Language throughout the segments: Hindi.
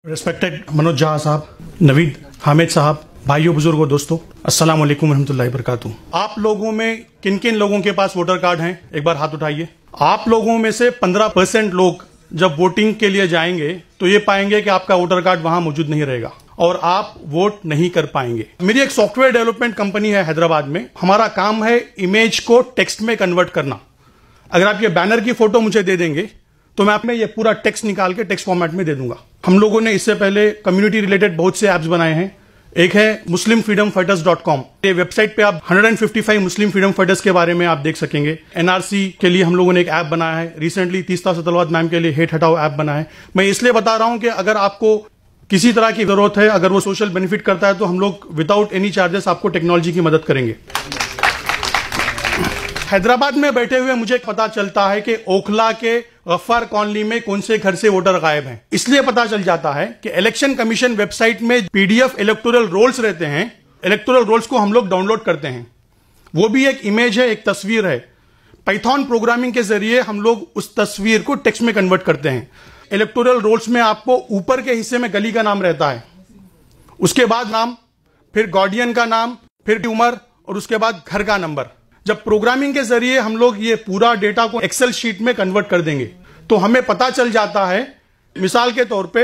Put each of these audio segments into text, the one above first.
रिस्पेक्टेड मनोज जहा साहब, नवीद हामिद साहब, भाइयों बुजुर्गों दोस्तों, अस्सलाम वालेकुम रहमतुल्लाहि वबरकातुहू। आप लोगों में किन किन लोगों के पास वोटर कार्ड हैं, एक बार हाथ उठाइए। आप लोगों में से 15% लोग जब वोटिंग के लिए जाएंगे तो ये पाएंगे कि आपका वोटर कार्ड वहां मौजूद नहीं रहेगा और आप वोट नहीं कर पाएंगे। मेरी एक सॉफ्टवेयर डेवलपमेंट कंपनी है हैदराबाद में। हमारा काम है इमेज को टेक्स्ट में कन्वर्ट करना। अगर आप ये बैनर की फोटो मुझे दे देंगे तो मैं आप में ये पूरा टेक्स्ट निकाल के टेक्स्ट फॉर्मेट में दे दूंगा। हम लोगों ने इससे पहले कम्युनिटी रिलेटेड बहुत से ऐप्स बनाए हैं। एक है muslimfreedomfighters.com। ये वेबसाइट पे आप 155 मुस्लिम फ्रीडम फाइटर्स के बारे में आप देख सकेंगे। एनआरसी के लिए हम लोगों ने एक ऐप बनाया है। रिसेंटली तीस्ता सतलवात मैम के लिए हेट हटाओ ऐप बना है। मैं इसलिए बता रहा हूं कि अगर आपको किसी तरह की जरूरत है, अगर वो सोशल बेनिफिट करता है, तो हम लोग विदाउट एनी चार्जेस आपको टेक्नोलॉजी की मदद करेंगे। हैदराबाद में बैठे हुए मुझे पता चलता है कि ओखला के गफ्फार कॉलोनी में कौन से घर से वोटर गायब हैं। इसलिए पता चल जाता है कि इलेक्शन कमीशन वेबसाइट में पीडीएफ इलेक्टोरल रोल्स रहते हैं। इलेक्टोरल रोल्स को हम लोग डाउनलोड करते हैं। वो भी एक इमेज है, एक तस्वीर है। पाइथन प्रोग्रामिंग के जरिए हम लोग उस तस्वीर को टेक्स्ट में कन्वर्ट करते हैं। इलेक्टोरल रोल्स में आपको ऊपर के हिस्से में गली का नाम रहता है, उसके बाद नाम, फिर गार्डियन का नाम, फिर उम्र और उसके बाद घर का नंबर। जब प्रोग्रामिंग के जरिए हम लोग ये पूरा डेटा को एक्सेल शीट में कन्वर्ट कर देंगे तो हमें पता चल जाता है, मिसाल के तौर पे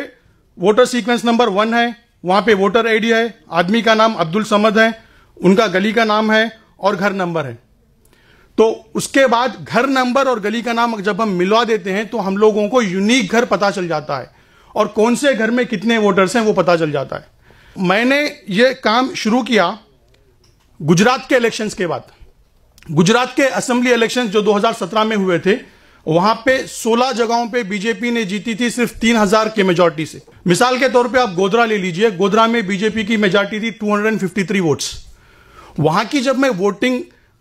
वोटर सीक्वेंस नंबर 1 है, वहां पे वोटर आईडी है, आदमी का नाम अब्दुल समद है, उनका गली का नाम है और घर नंबर है। तो उसके बाद घर नंबर और गली का नाम जब हम मिलवा देते हैं तो हम लोगों को यूनिक घर पता चल जाता है और कौन से घर में कितने वोटर्स हैं वो पता चल जाता है। मैंने ये काम शुरू किया गुजरात के इलेक्शंस के बाद। गुजरात के असेंबली इलेक्शंस जो 2017 में हुए थे, वहां पे 16 जगहों पे बीजेपी ने जीती थी सिर्फ 3000 के मेजॉरिटी से। मिसाल के तौर पे आप गोधरा ले लीजिए। गोधरा में बीजेपी की मेजॉरिटी थी 253 वोट्स। वहां की जब मैं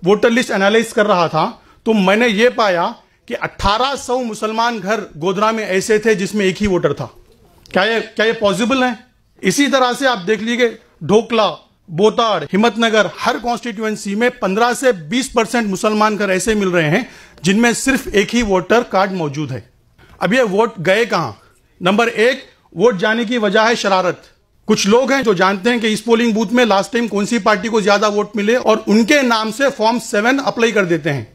वोटर लिस्ट एनालाइज कर रहा था तो मैंने ये पाया कि 1800 मुसलमान घर गोधरा में ऐसे थे जिसमें एक ही वोटर था। क्या ये पॉसिबल है? इसी तरह से आप देख लीजिए ढोकला, बोताड़, हिम्मतनगर, हर कॉन्स्टिट्यूएंसी में 15 से 20% मुसलमान घर ऐसे मिल रहे हैं जिनमें सिर्फ एक ही वोटर कार्ड मौजूद है। अब ये वोट गए कहां? नंबर 1, वोट जाने की वजह है शरारत। कुछ लोग हैं जो जानते हैं कि इस पोलिंग बूथ में लास्ट टाइम कौन सी पार्टी को ज्यादा वोट मिले और उनके नाम से फॉर्म 7 अप्लाई कर देते हैं।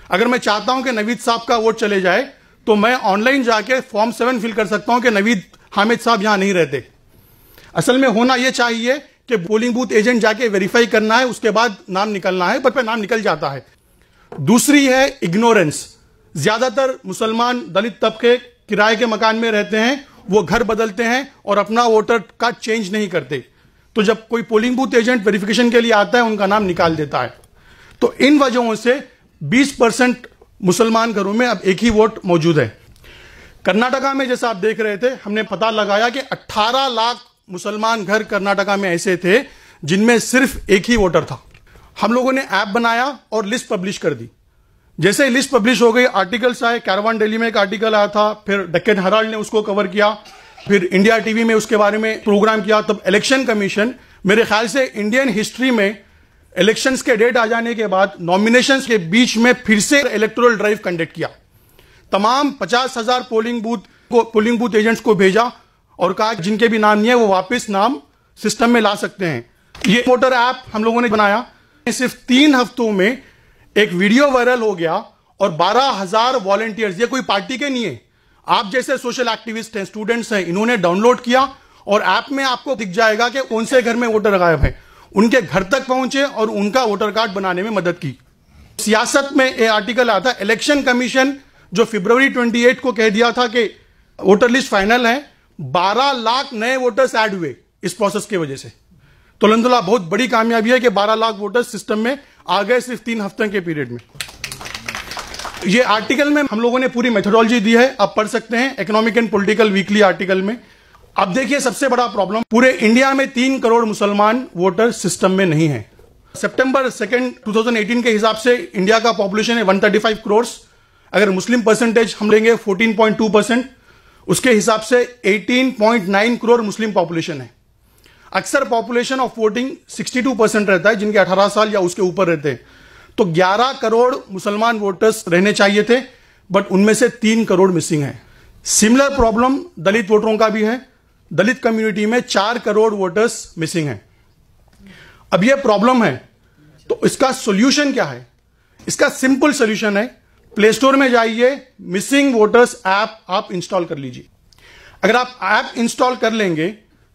अगर मैं चाहता हूं कि नवीद साहब का वोट चले जाए तो मैं ऑनलाइन जाके फॉर्म 7 फिल कर सकता हूं कि नवीद हामिद साहब यहां नहीं रहते। असल में होना यह चाहिए कि पोलिंग बूथ एजेंट जाके वेरीफाई करना है, उसके बाद नाम निकलना है, पर नाम निकल जाता है। दूसरी है इग्नोरेंस। ज्यादातर मुसलमान दलित तबके किराए के मकान में रहते हैं, वो घर बदलते हैं और अपना वोटर कार्ड चेंज नहीं करते। तो जब कोई पोलिंग बूथ एजेंट वेरिफिकेशन के लिए आता है उनका नाम निकाल देता है। तो इन वजहों से 20% मुसलमान घरों में अब एक ही वोट मौजूद है। कर्नाटका में जैसा आप देख रहे थे, हमने पता लगाया कि 18 लाख मुसलमान घर कर्नाटका में ऐसे थे जिनमें सिर्फ एक ही वोटर था। हम लोगों ने ऐप बनाया और लिस्ट पब्लिश कर दी। जैसे ही लिस्ट पब्लिश हो गई, आर्टिकल्स आए। कैरवान डेली में एक आर्टिकल आया था, फिर डेक्कन हेराल्ड ने उसको कवर किया, फिर इंडिया टीवी में उसके बारे में प्रोग्राम किया। तब इलेक्शन कमीशन, मेरे ख्याल से इंडियन हिस्ट्री में इलेक्शंस के डेट आ जाने के बाद नॉमिनेशंस के बीच में फिर से इलेक्टोरल ड्राइव कंडक्ट किया। तमाम 50,000 पोलिंग बूथ एजेंट्स को भेजा और कहा जिनके भी नाम नहीं है वो वापस नाम सिस्टम में ला सकते हैं। ये वोटर ऐप हम लोगों ने बनाया। सिर्फ 3 हफ्तों में एक वीडियो वायरल हो गया और 12,000 वॉलंटियर्स, ये कोई पार्टी के नहीं है, आप जैसे सोशल एक्टिविस्ट हैं, स्टूडेंट्स हैं, इन्होंने डाउनलोड किया और ऐप में आपको दिख जाएगा कि कौन से घर में वोटर गायब है। उनके घर तक पहुंचे और उनका वोटर कार्ड बनाने में मदद की। सियासत में एक आर्टिकल आता है, इलेक्शन कमीशन जो फरवरी 28 को कह दिया था कि वोटर लिस्ट फाइनल है, 12 लाख नए वोटर्स ऐड हुए इस प्रोसेस की वजह से। तो अल्हम्दुलिल्लाह बहुत बड़ी कामयाबी है कि 12 लाख वोटर्स सिस्टम में आ गए सिर्फ 3 हफ्ते के पीरियड में। ये आर्टिकल में हम लोगों ने पूरी मेथोडोलॉजी दी है, आप पढ़ सकते हैं economic and political weekly article में। अब देखिए सबसे बड़ा प्रॉब्लम, पूरे इंडिया में 3 करोड़ मुसलमान वोटर सिस्टम में नहीं है। सितंबर 2, 2018 के हिसाब से इंडिया का पॉपुलेशन है 135 करोड़। अगर मुस्लिम परसेंटेज हम लेंगे 14.2%, उसके हिसाब से 18.9 करोड़ मुस्लिम पॉपुलेशन है। अक्सर पॉपुलेशन ऑफ वोटिंग 62% रहता है, जिनके 18 साल या उसके ऊपर रहते हैं। तो 11 करोड़ मुसलमान वोटर्स रहने चाहिए थे, बट उनमें से 3 करोड़ मिसिंग है। सिमिलर प्रॉब्लम दलित वोटरों का भी है। दलित कम्युनिटी में 4 करोड़ वोटर्स मिसिंग हैं। अब यह प्रॉब्लम है, तो इसका सॉल्यूशन क्या है? इसका सिंपल सॉल्यूशन है, प्ले स्टोर में जाइए, मिसिंग वोटर्स ऐप आप इंस्टॉल कर लीजिए। अगर आप ऐप इंस्टॉल कर लेंगे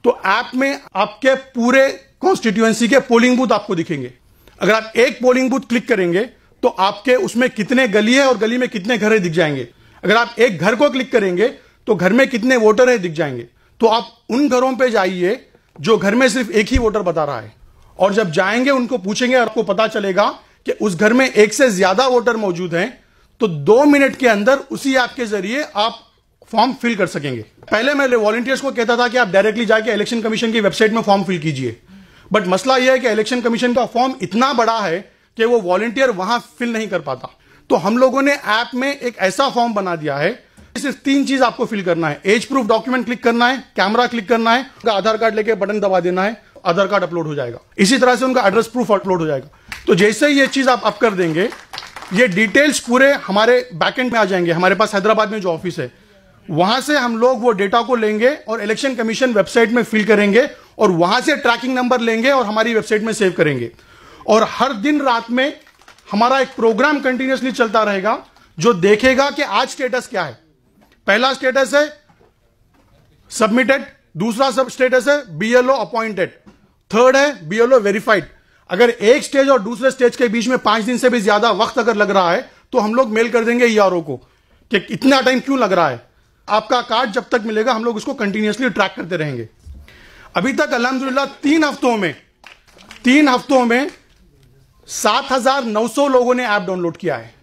तो ऐप में आपके पूरे कॉन्स्टिट्यूएंसी के पोलिंग बूथ आपको दिखेंगे। अगर आप एक पोलिंग बूथ क्लिक करेंगे तो आपके उसमें कितने गली है और गली में कितने घर है दिख जाएंगे। अगर आप एक घर को क्लिक करेंगे तो घर में कितने वोटर है दिख जाएंगे। तो आप उन घरों पे जाइए जो घर में सिर्फ एक ही वोटर बता रहा है, और जब जाएंगे उनको पूछेंगे, आपको पता चलेगा कि उस घर में एक से ज्यादा वोटर मौजूद हैं, तो 2 मिनट के अंदर उसी ऐप के जरिए आप फॉर्म फिल कर सकेंगे। पहले मैं वॉलंटियर्स को कहता था कि आप डायरेक्टली जाके इलेक्शन कमीशन की वेबसाइट में फॉर्म फिल कीजिए, बट मसला यह है कि इलेक्शन कमीशन का फॉर्म इतना बड़ा है कि वो वॉलंटियर वहां फिल नहीं कर पाता। तो हम लोगों ने ऐप में एक ऐसा फॉर्म बना दिया है, सिर्फ 3 चीज आपको फिल करना है। एज प्रूफ डॉक्यूमेंट क्लिक करना है, कैमरा क्लिक करना है, उनका आधार कार्ड लेके बटन दबा देना है, आधार कार्ड अपलोड हो जाएगा। इसी तरह से उनका एड्रेस प्रूफ अपलोड हो जाएगा। तो जैसे ही ये चीज आप अप कर देंगे, ये डिटेल्स पूरे हमारे बैकएंड में आ जाएंगे। हमारे पास हैदराबाद में जो ऑफिस है, वहां से हम लोग वो डेटा को लेंगे और इलेक्शन कमीशन वेबसाइट में फिल करेंगे, और वहां से ट्रैकिंग नंबर लेंगे और हमारी वेबसाइट में सेव करेंगे। और हर दिन रात में हमारा एक प्रोग्राम कंटिन्यूअसली चलता रहेगा जो देखेगा कि आज स्टेटस क्या है। पहला स्टेटस है सबमिटेड, दूसरा सब स्टेटस है बीएलओ अपॉइंटेड, थर्ड है बीएलओ वेरीफाइड। अगर एक स्टेज और दूसरे स्टेज के बीच में 5 दिन से भी ज्यादा वक्त अगर लग रहा है तो हम लोग मेल कर देंगे ईआरओ को कि इतना टाइम क्यों लग रहा है। आपका कार्ड जब तक मिलेगा हम लोग उसको कंटिन्यूअसली ट्रैक करते रहेंगे। अभी तक अल्हम्दुलिल्लाह 3 हफ्तों में 7,900 लोगों ने ऐप डाउनलोड किया है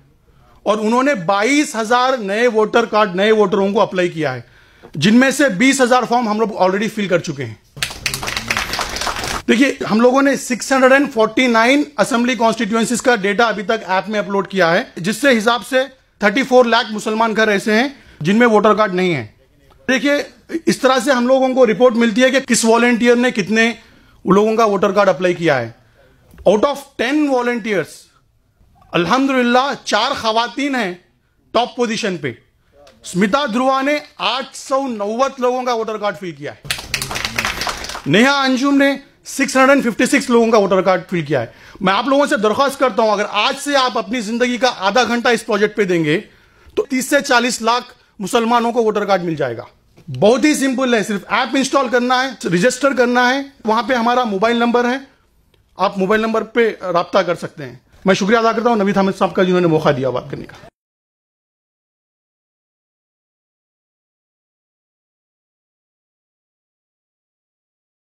और उन्होंने 22,000 नए वोटर कार्ड, नए वोटरों को अप्लाई किया है, जिनमें से 20,000 फॉर्म हम लोग ऑलरेडी फिल कर चुके हैं। देखिए, हम लोगों ने 649 असेंबली कॉन्स्टिट्यूएंसीज का डेटा अभी तक ऐप में अपलोड किया है, जिससे हिसाब से 34 लाख मुसलमान घर ऐसे हैं जिनमें वोटर कार्ड नहीं है। देखिए, इस तरह से हम लोगों को रिपोर्ट मिलती है कि किस वॉलंटियर ने कितने लोगों का वोटर कार्ड अप्लाई किया है। आउट ऑफ 10 वॉलंटियर्स अल्हम्दुलिल्लाह 4 खवातीन हैं टॉप पोजीशन पे। स्मिता ध्रुवा ने 890 लोगों का वोटर कार्ड फिल किया है। नेहा अंजुम ने 656 लोगों का वोटर कार्ड फिल किया है। मैं आप लोगों से दरख्वास्त करता हूं, अगर आज से आप अपनी जिंदगी का आधा घंटा इस प्रोजेक्ट पे देंगे तो 30 से 40 लाख मुसलमानों को वोटर कार्ड मिल जाएगा। बहुत ही सिंपल है, सिर्फ ऐप इंस्टॉल करना है, रजिस्टर करना है। वहां पे हमारा मोबाइल नंबर है, आप मोबाइल नंबर पे राब्ता कर सकते हैं। मैं शुक्रिया अदा करता हूं नवीद हामिद साहब का, जिन्होंने मौका दिया बात करने का।